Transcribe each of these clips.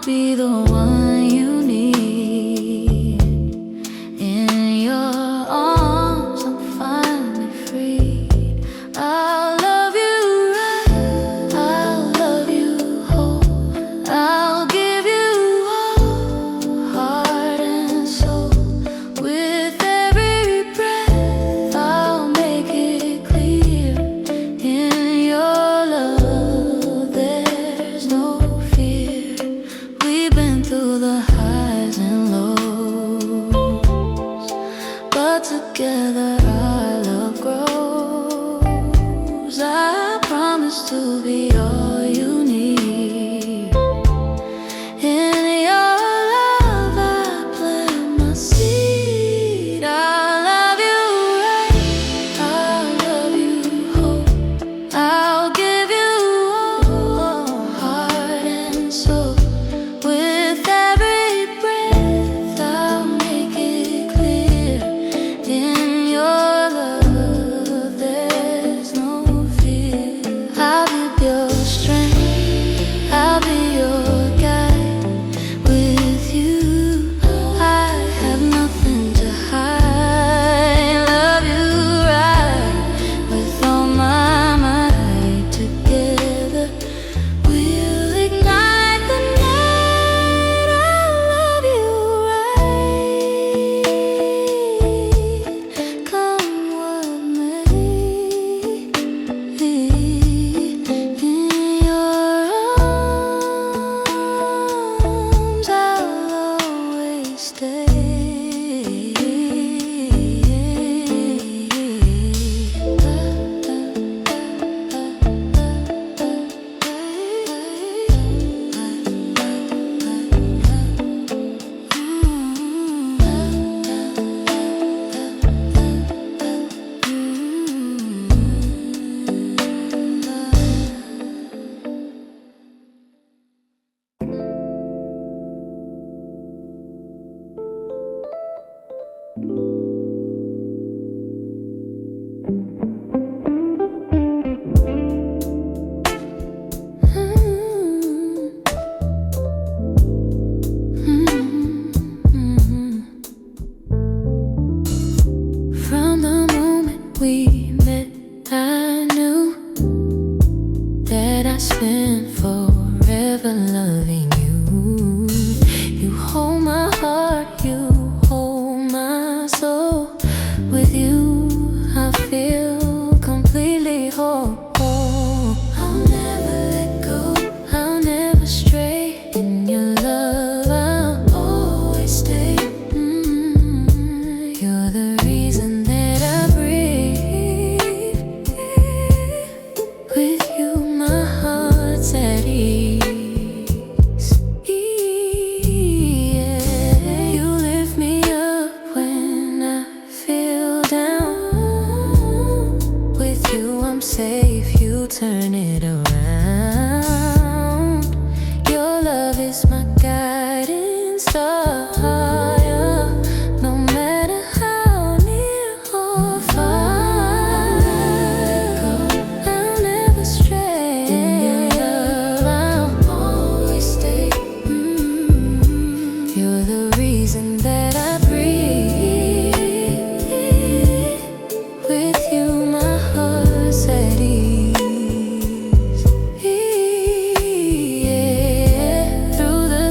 be the one you need. In your arms I'm finally free. I'll love you right, I'll love you whole, I'll give you all, heart and soul. With every breath I'll make it clear. In your love there's no fear. We've been through the highs and lows, but together our love grows. I promise to be all you need. In your love I plant my seed. I'll love you right, I'll love you whole, I'll give you all, heart and soul. With every breath I'll make it clear. In your love there's no fear. I'll be your strength, I'll be your guide. With you I have nothing to hide. Love you right, with all my might. Together we'll ignite the night. I'll love you right, come what may. In your arms I'll always stay. From the moment we met, I knew that I spent forever loving you. You hold my heart, you hold my soul. With you I feel completely whole. I'll never let go, I'll never stray. In your love I'll always stay. You're the reason that I breathe. With you my heart's at ease. Yeah, you lift me up when I feel down. With you I'm safe, you turn it around. Your love is my guiding star. No matter how near or far, I'll never stray. In your love I'll always stay. You're the reason that I breathe. With you my heart's at ease. Yeah, through the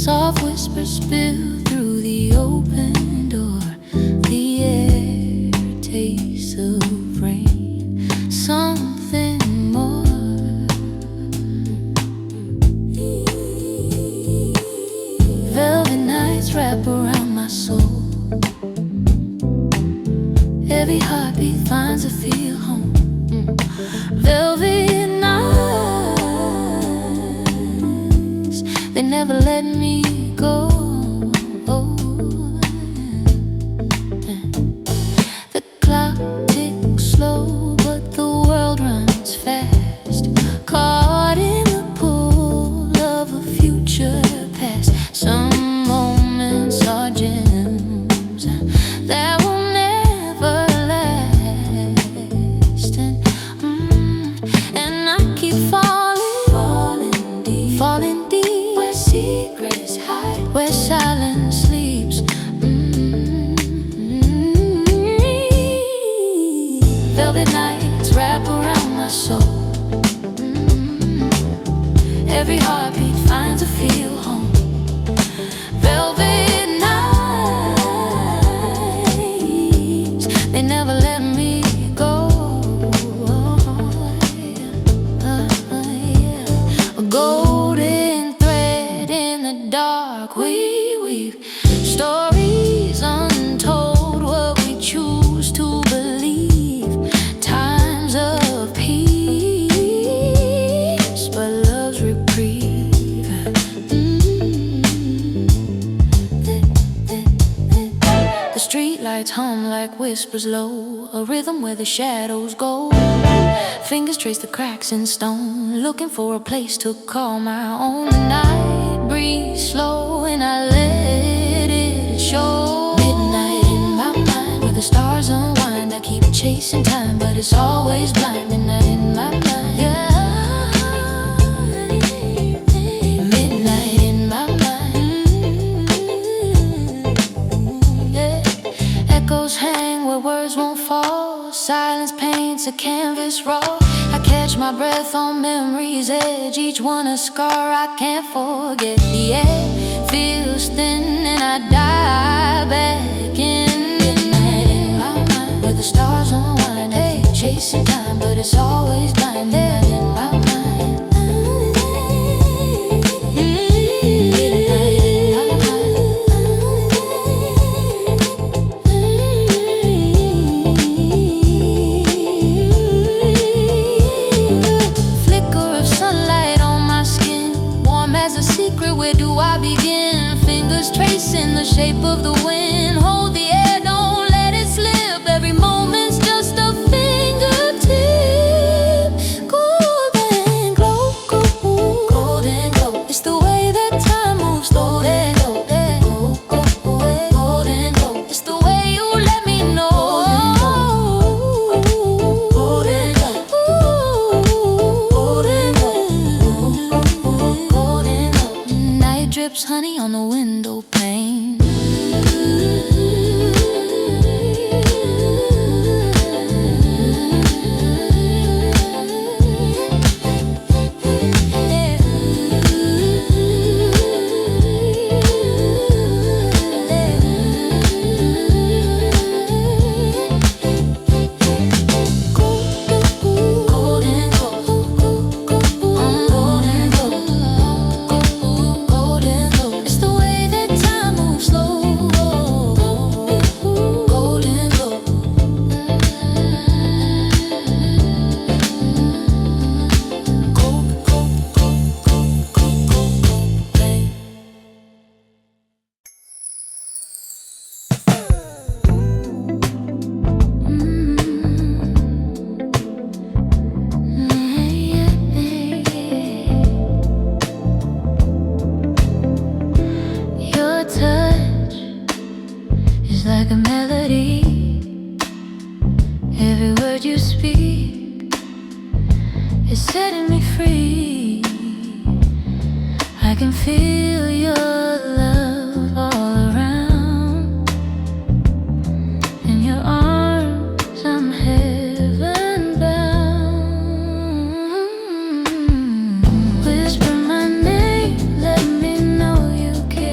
Soft whispers spill through the open door. The air tastes of rain, something more. Velvet nights wrap around my soul. Every heartbeat finds a feel home. Velvet nights, they never let me go. The clock ticks slow, but the world runs fast. Caught in the pull of a future past. Some moments are gems that will never last. And I keep falling deep, where secrets hide, where silence sleeps. Velvet nights wrap around my soul. Every heartbeat finds a feel home. Velvet nights, they never let me go. A golden thread in the dark, we weave stories untold, what we choose to believe. Times of peace, but love's reprieve. The streetlights hum like whispers low, a rhythm where the shadows go. Fingers trace the cracks in stone, looking for a place to call my own. The night breeze slow and I let it show. Midnight in my mind, where the stars unwind. I keep chasing time, but it's always blind. Midnight in my mind, yeah. Midnight in my mind, yeah. Echoes hang where words won't fall. Silence paints a canvas raw. I catch my breath on memory's edge, each one a scar I can't forget. The air feels thin and I dive back in. Midnight in my mind, where the stars unwind. I keep chasing time, but it's always blind. Midnight in my mind. Where do I begin? Fingers tracing the shape of the wind. Hold the air, don't let it slip. Every moment's just a fingertip. Golden glow, golden glow. It's the way that time moves slow. Golden glow. It's the way you let me know. Golden glow, golden glow. Night drips honey on the window pane. Like a melody, every word you speak is setting me free. I can feel your love all around. In your arms I'm heaven bound. Whisper my name, let me know you care.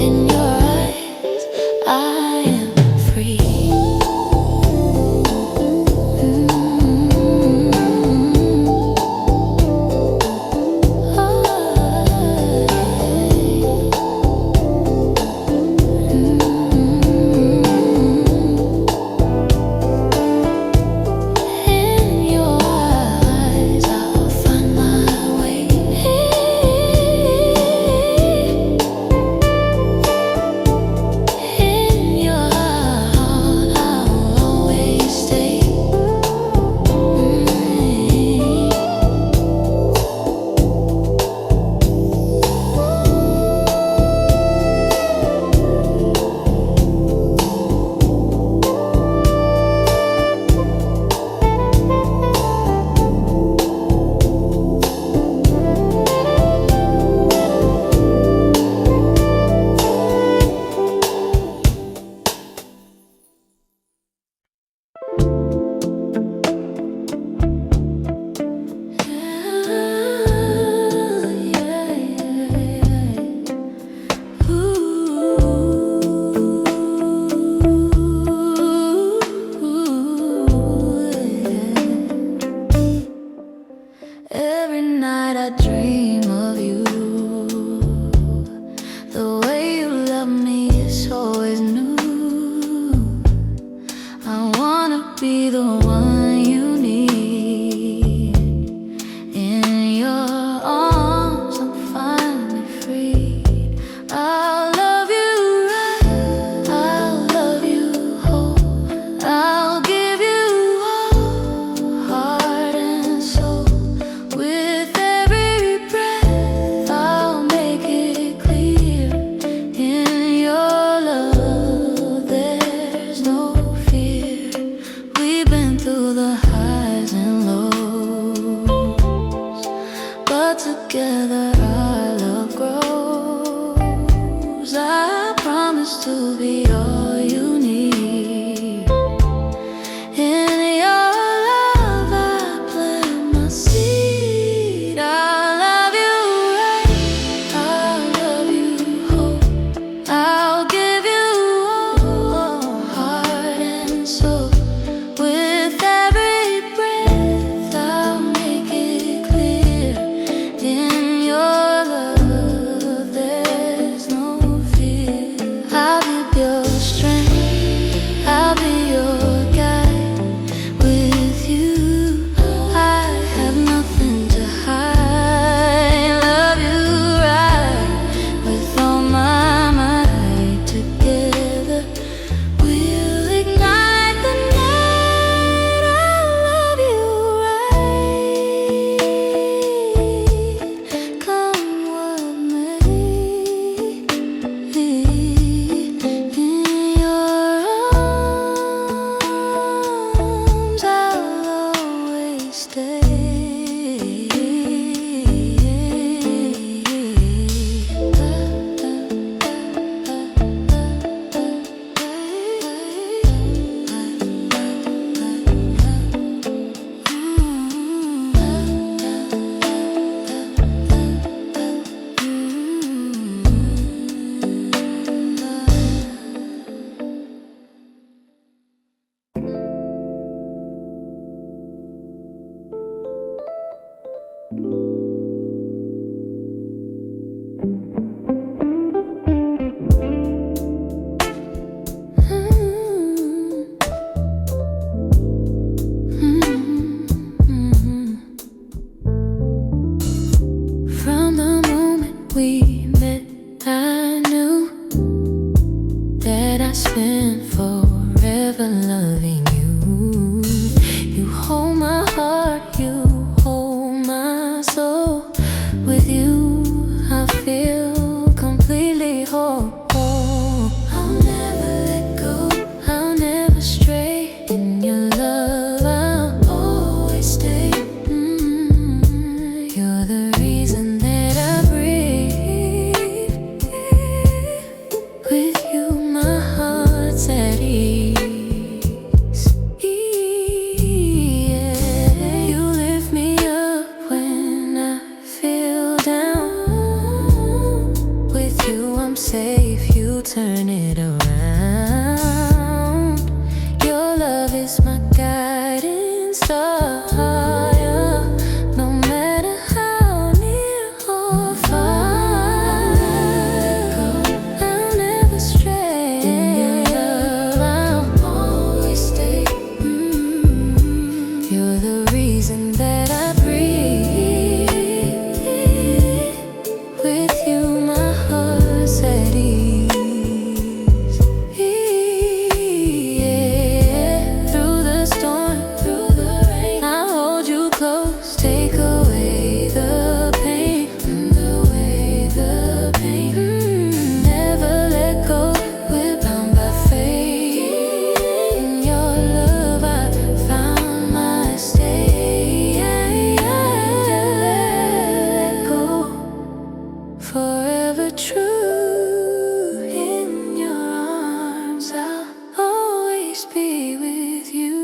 In your eyes, I am free. Every night I dream of you. The way you love me is always new. I wanna be the one you need. In your arms I'm finally free. I'll love you right, I'll love you whole. I'll give you all, heart and soul. With every breath I'll make it clear. In your love there's no fear. We've been through the highs and lows, but together our love grows. I promise to be all you need. In your love I plant my seed. I'll love you right, I'll love you whole. I'll give you all, heart and soul. With every breath I'll make it clear. In your love there's no fear. I'll be your strength, I'll be your guide. With you I have nothing to hide. Love you right, with all my might. Together we'll ignite the night. I love you right, come what may. In your arms I'll always stay. From the moment we met, I knew that I spent forever loving you. You hold my heart, you hold my soul. With you I feel completely whole. I'll never let go, I'll never stray. In your love I'll always stay. You're the reason that I breathe. With you my heart's you turn it around. Your love is my guiding star, yeah. No matter how near or far, I'll never stray. In your love, I'll always stay. You're the reason that I breathe. With you, my heart's at ease. Yeah. Through the storm, through the rain, I'll hold you close. Take away the pain, the pain. Never let go. We're bound by fate. In your love, I found my stay. Let go. Forever true, in your arms I'll always be with you.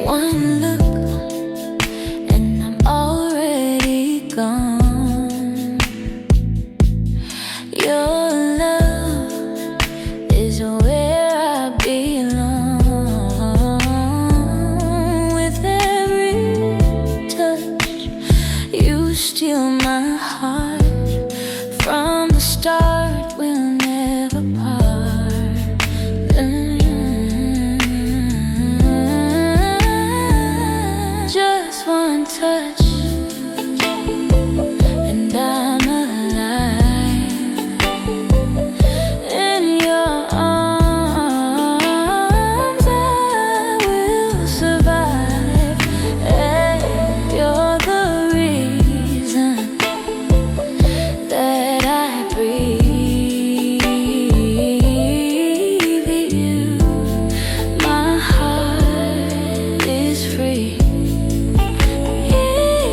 One look and I'm already gone. Your love is where I belong. With every touch, you steal my heart. From the start, we'll never part. Just one touch, and I'm alive. In your arms, I will survive. And you're the reason that I breathe. You, my heart is free. Yeah.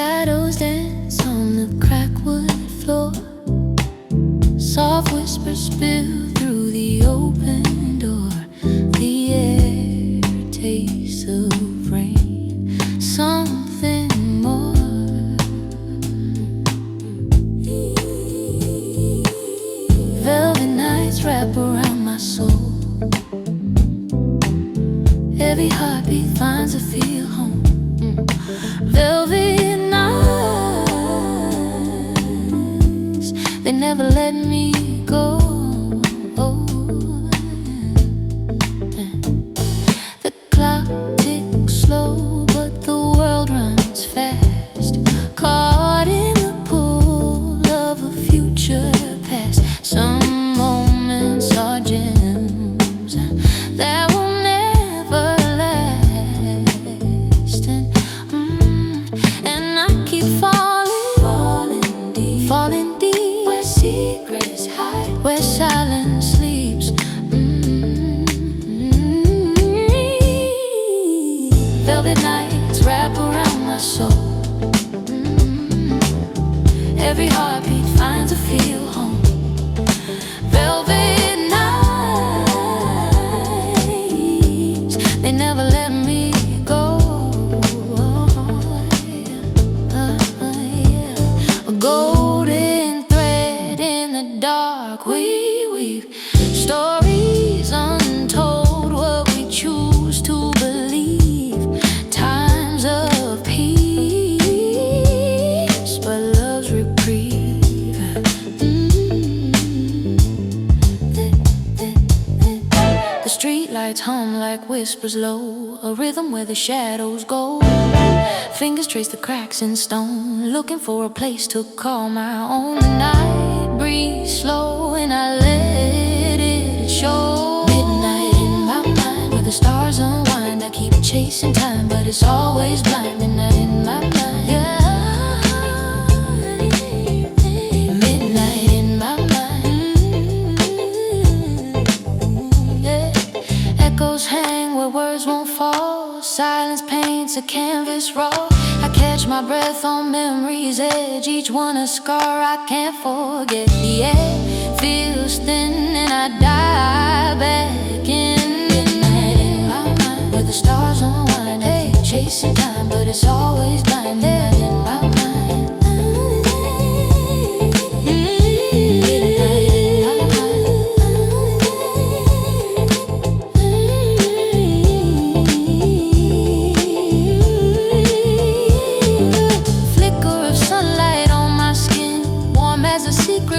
Shadows dance on the crackwood floor. Soft whispers spill through the open door. The air tastes of rain, something more. Velvet nights wrap around my soul. Every heartbeat finds a feel home. Velvet nights, they never let me go. The clock ticks slow, but the world runs fast. Caught in the pool of a future past. Some moments are gems that will never last. And I keep falling deep, where secrets hide, where silence sleeps. Velvet nights wrap around my soul. Every heartbeat finds a feel home. Velvet nights, they never let me go. A golden thread in the dark, we weave stories untold, what we choose to believe. Times of peace, but love's reprieve. The streetlights hum like whispers low, a rhythm where the shadows go. Fingers trace the cracks in stone, looking for a place to call my own. The night breeze slow and I let it show. Midnight in my mind, where the stars unwind. I keep chasing time, but it's always blind. Midnight in my mind, yeah. Midnight in my mind, yeah. Echoes hang where words won't fall. Silence paints a canvas raw. I catch my breath on memory's edge, each one a scar I can't forget. The air feels thin and I die back in. Midnight in my mind, where the stars unwind. I keep chasing time, but it's always blind. Midnight in my mind.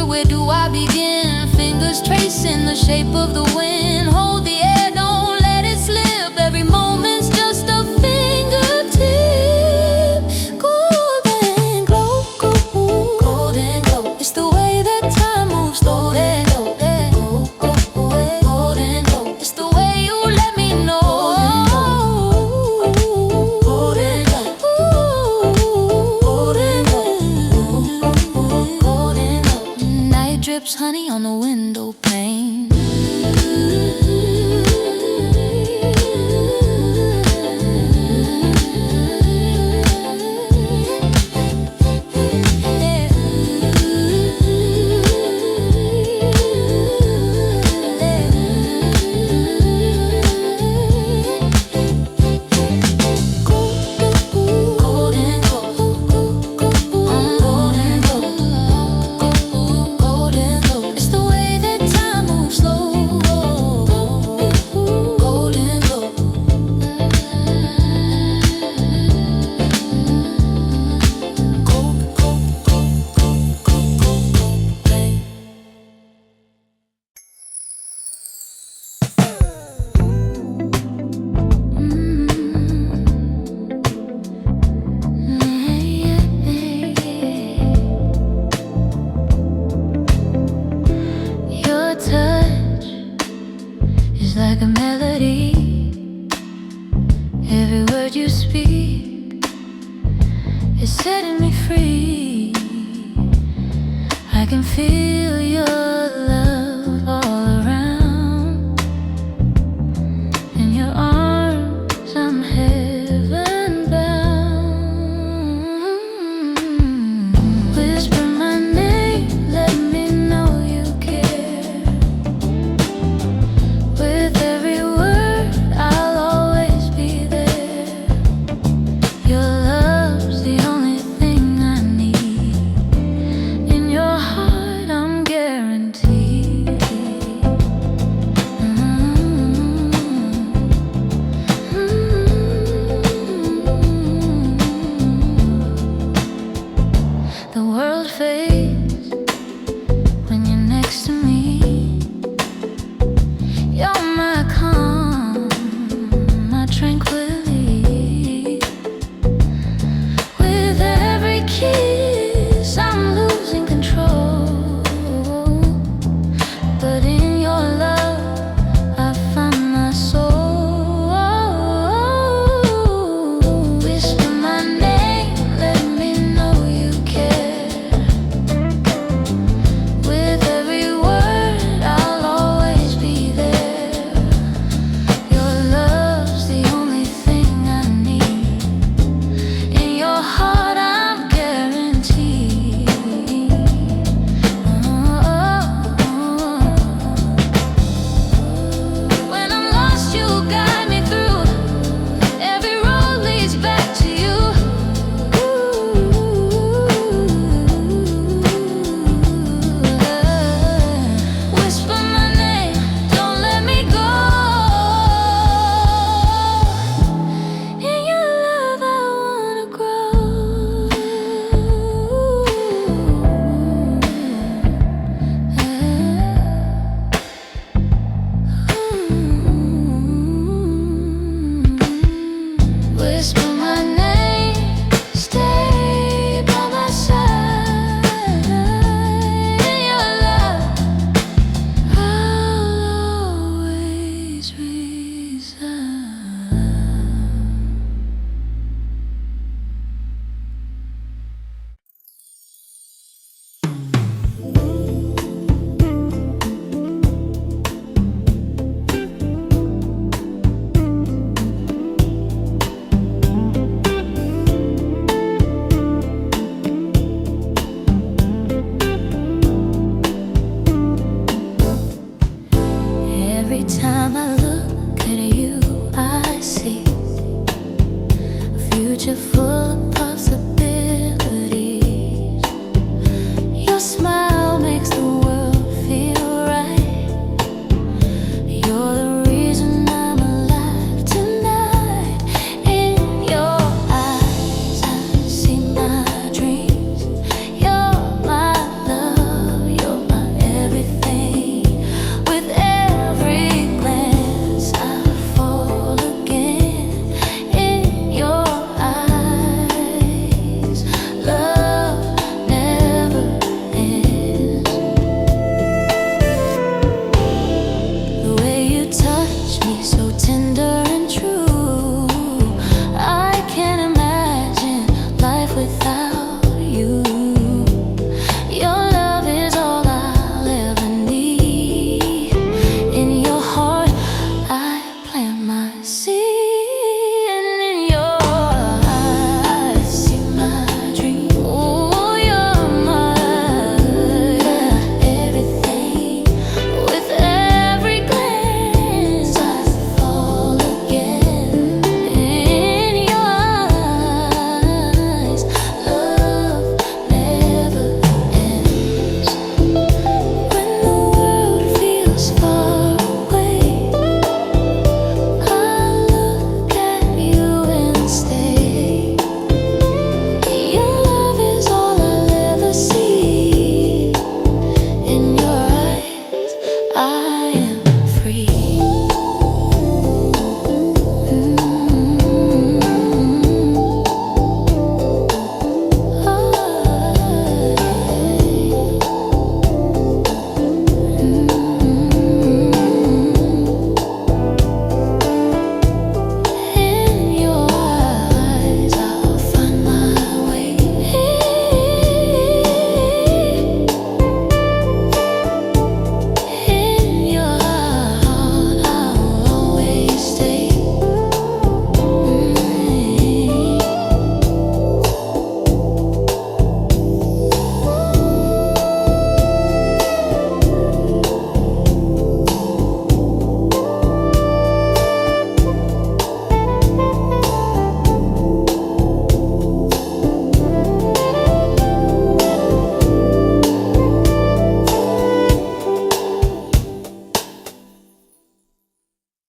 Where do I begin? Fingers tracing the shape of the wind. Hold the air, don't let it slip. Every moment's just a fingertip. Golden glow, golden glow. It's the way that time moves slow. Golden glow. It's the way you let me know. Golden glow. Drips honey on the window pane. Like a melody, every word you speak is setting me free. I can feel